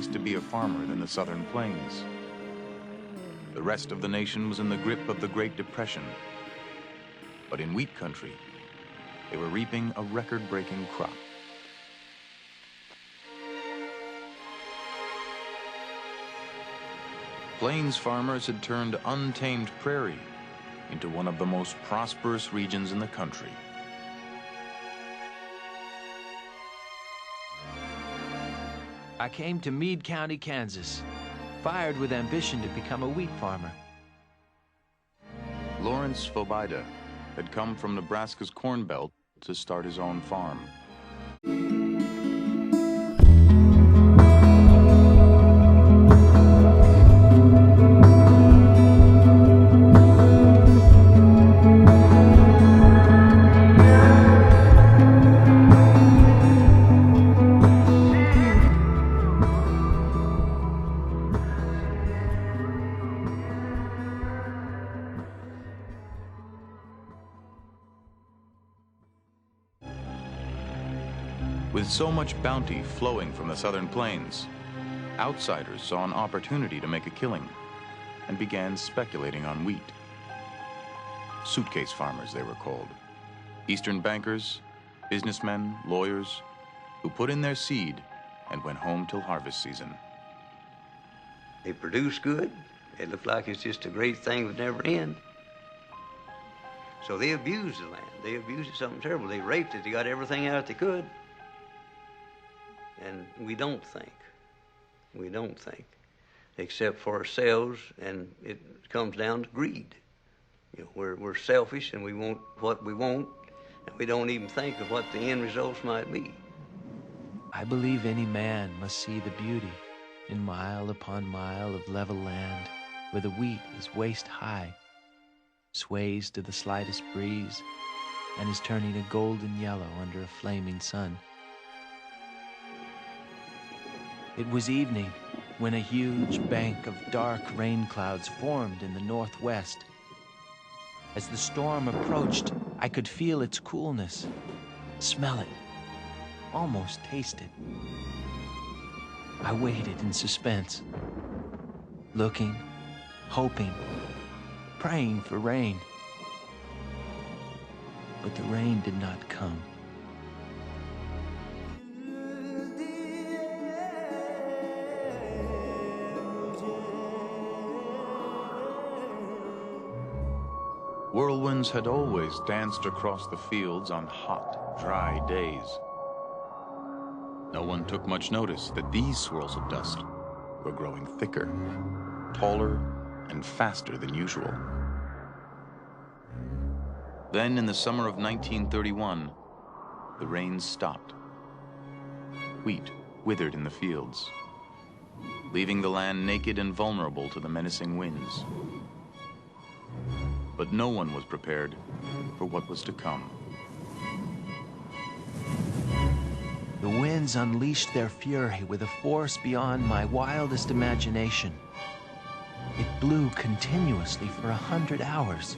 place to be a farmer than the Southern Plains. The rest of the nation was in the grip of the Great Depression. But in wheat country, they were reaping a record-breaking crop. Plains farmers had turned untamed prairie into one of the most prosperous regions in the country. I came to Meade County, Kansas, fired with ambition to become a wheat farmer. Lawrence Svoboda had come from Nebraska's Corn Belt to start his own farm. With so much bounty flowing from the Southern Plains, outsiders saw an opportunity to make a killing and began speculating on wheat. Suitcase farmers, they were called. Eastern bankers, businessmen, lawyers, who put in their seed and went home till harvest season. They produce good. It looked like it's just a great thing that would never end. So they abused the land. They abused it something terrible. They raped it. They got everything out they could. And we don't think, except for ourselves, and it comes down to greed. You know, we're selfish and we want what we want, and we don't even think of what the end results might be. I believe any man must see the beauty in mile upon mile of level land where the wheat is waist high, sways to the slightest breeze, and is turning a golden yellow under a flaming sun. It was evening when a huge bank of dark rain clouds formed in the northwest. As the storm approached, I could feel its coolness, smell it, almost taste it. I waited in suspense, looking, hoping, praying for rain. But the rain did not come. Whirlwinds had always danced across the fields on hot, dry days. No one took much notice that these swirls of dust were growing thicker, taller, and faster than usual. Then, in the summer of 1931, the rains stopped. Wheat withered in the fields, leaving the land naked and vulnerable to the menacing winds. But no one was prepared for what was to come. The winds unleashed their fury with a force beyond my wildest imagination. It blew continuously for 100 hours,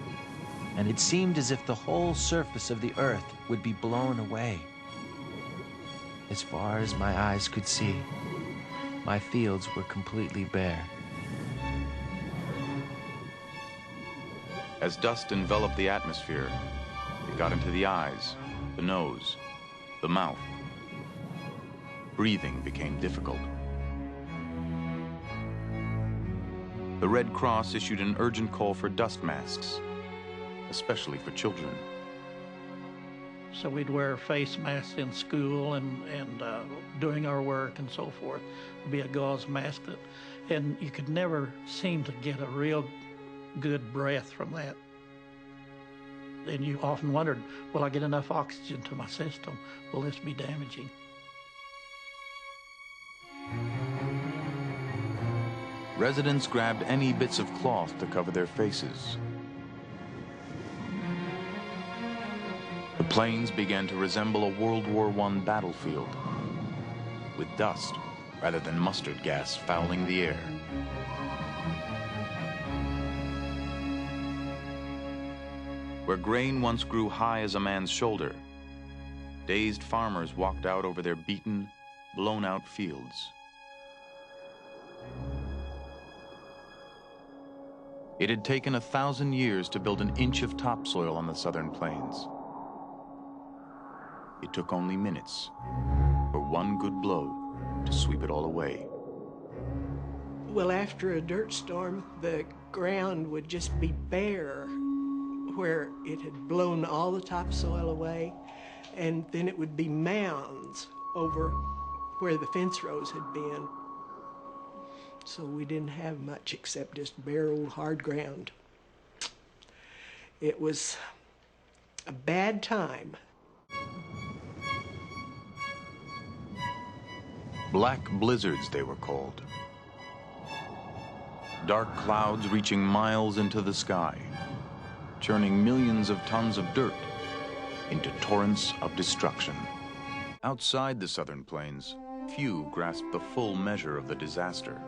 and it seemed as if the whole surface of the earth would be blown away. As far as my eyes could see, my fields were completely bare. As dust enveloped the atmosphere, it got into the eyes, the nose, the mouth. Breathing became difficult. The Red Cross issued an urgent call for dust masks, especially for children. So we'd wear face masks in school and doing our work and so forth. It'd be a gauze mask, and you could never seem to get a real good breath from that. And you often wondered, will I get enough oxygen to my system? Will this be damaging? Residents grabbed any bits of cloth to cover their faces. The plains began to resemble a World War I battlefield, with dust rather than mustard gas fouling the air. Where grain once grew high as a man's shoulder, dazed farmers walked out over their beaten, blown-out fields. It had taken 1,000 years to build an inch of topsoil on the southern plains. It took only minutes for one good blow to sweep it all away. Well, after a dirt storm, the ground would just be bare where it had blown all the topsoil away, and then it would be mounds over where the fence rows had been. So we didn't have much except just bare old hard ground. It was a bad time. Black blizzards, they were called. Dark clouds reaching miles into the sky, churning millions of tons of dirt into torrents of destruction. Outside the southern plains, few grasped the full measure of the disaster.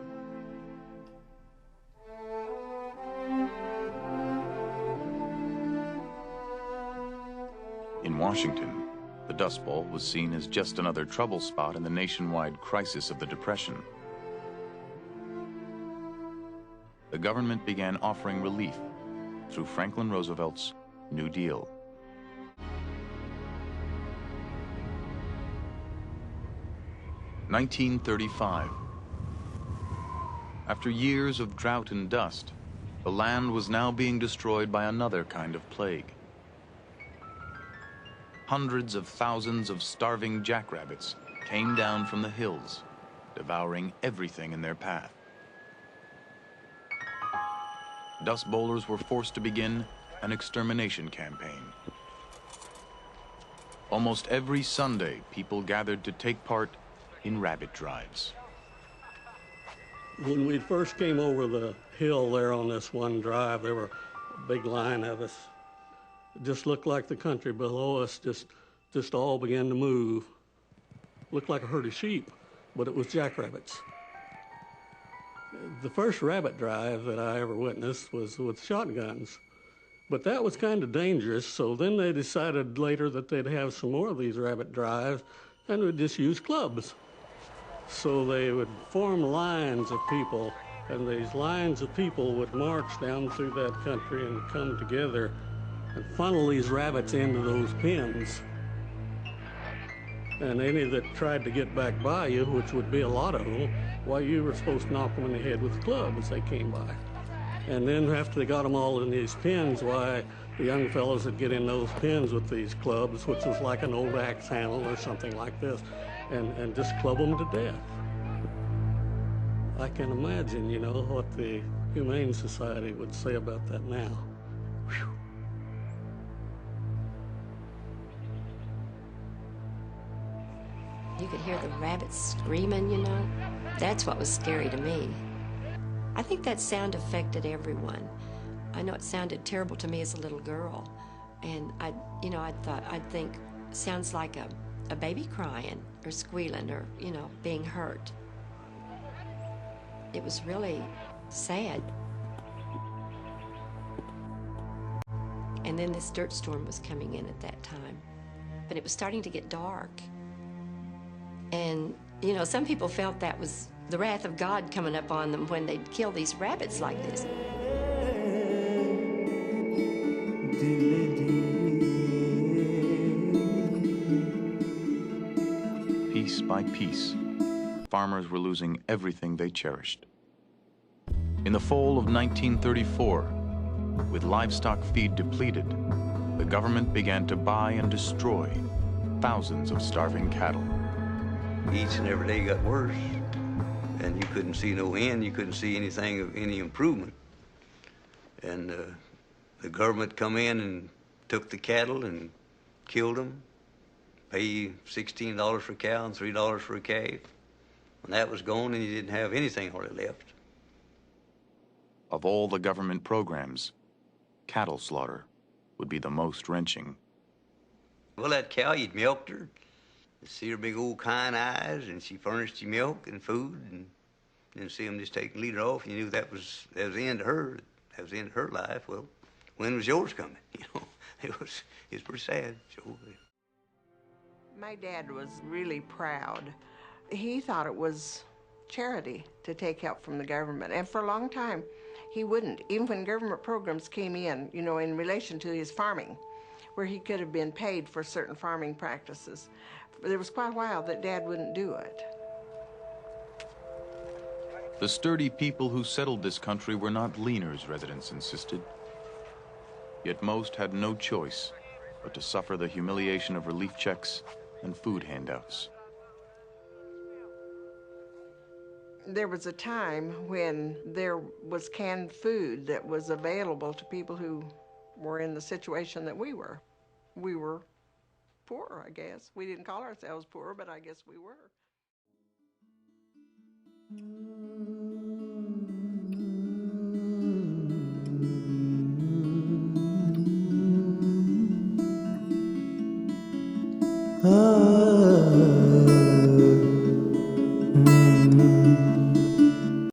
In Washington, the Dust Bowl was seen as just another trouble spot in the nationwide crisis of the Depression. The government began offering relief through Franklin Roosevelt's New Deal. (1935). After years of drought and dust, the land was now being destroyed by another kind of plague. Hundreds of thousands of starving jackrabbits came down from the hills, devouring everything in their path. Dust bowlers were forced to begin an extermination campaign. Almost every Sunday, people gathered to take part in rabbit drives. When we first came over the hill there on this one drive, there were a big line of us. It just looked like the country below us just all began to move. Looked like a herd of sheep, but it was jackrabbits. The first rabbit drive that I ever witnessed was with shotguns, but that was kind of dangerous, so then they decided later that they'd have some more of these rabbit drives and would just use clubs. So they would form lines of people, and these lines of people would march down through that country and come together and funnel these rabbits into those pens. And any that tried to get back by you, which would be a lot of them, why, you were supposed to knock them in the head with a club as they came by. And then after they got them all in these pens, why, the young fellows would get in those pens with these clubs, which was like an old axe handle or something like this, and just club them to death. I can imagine, you know, what the Humane Society would say about that now. Whew. You could hear the rabbits screaming, you know. That's what was scary to me. I think that sound affected everyone. I know it sounded terrible to me as a little girl. And I'd think, sounds like a baby crying or squealing or, you know, being hurt. It was really sad. And then this dirt storm was coming in at that time. But it was starting to get dark. And, you know, some people felt that was the wrath of God coming up on them when they'd kill these rabbits like this. Piece by piece, farmers were losing everything they cherished. In the fall of 1934, with livestock feed depleted, the government began to buy and destroy thousands of starving cattle. Each and every day got worse, and you couldn't see no end. You couldn't see anything of any improvement. And the government come in and took the cattle and killed them, pay $16 for a cow and $3 for a calf. When that was gone, and you didn't have anything hardly left. Of all the government programs, cattle slaughter would be the most wrenching. Well, that cow, you'd milked her. You see her big old kind eyes, and she furnished you milk and food, and then see them just take and lead her off. You knew that was the end of her. That was the end of her life. Well, when was yours coming? You know, it was pretty sad. Sure. My dad was really proud. He thought it was charity to take help from the government, and for a long time, He wouldn't, even when government programs came in, you know, in relation to his farming, where he could have been paid for certain farming practices. There was quite a while that Dad wouldn't do it. The sturdy people who settled this country were not leaners, residents insisted. Yet most had no choice but to suffer the humiliation of relief checks and food handouts. There was a time when there was canned food that was available to people who were in the situation that we were. We were poor, I guess. We didn't call ourselves poor, but I guess we were. Oh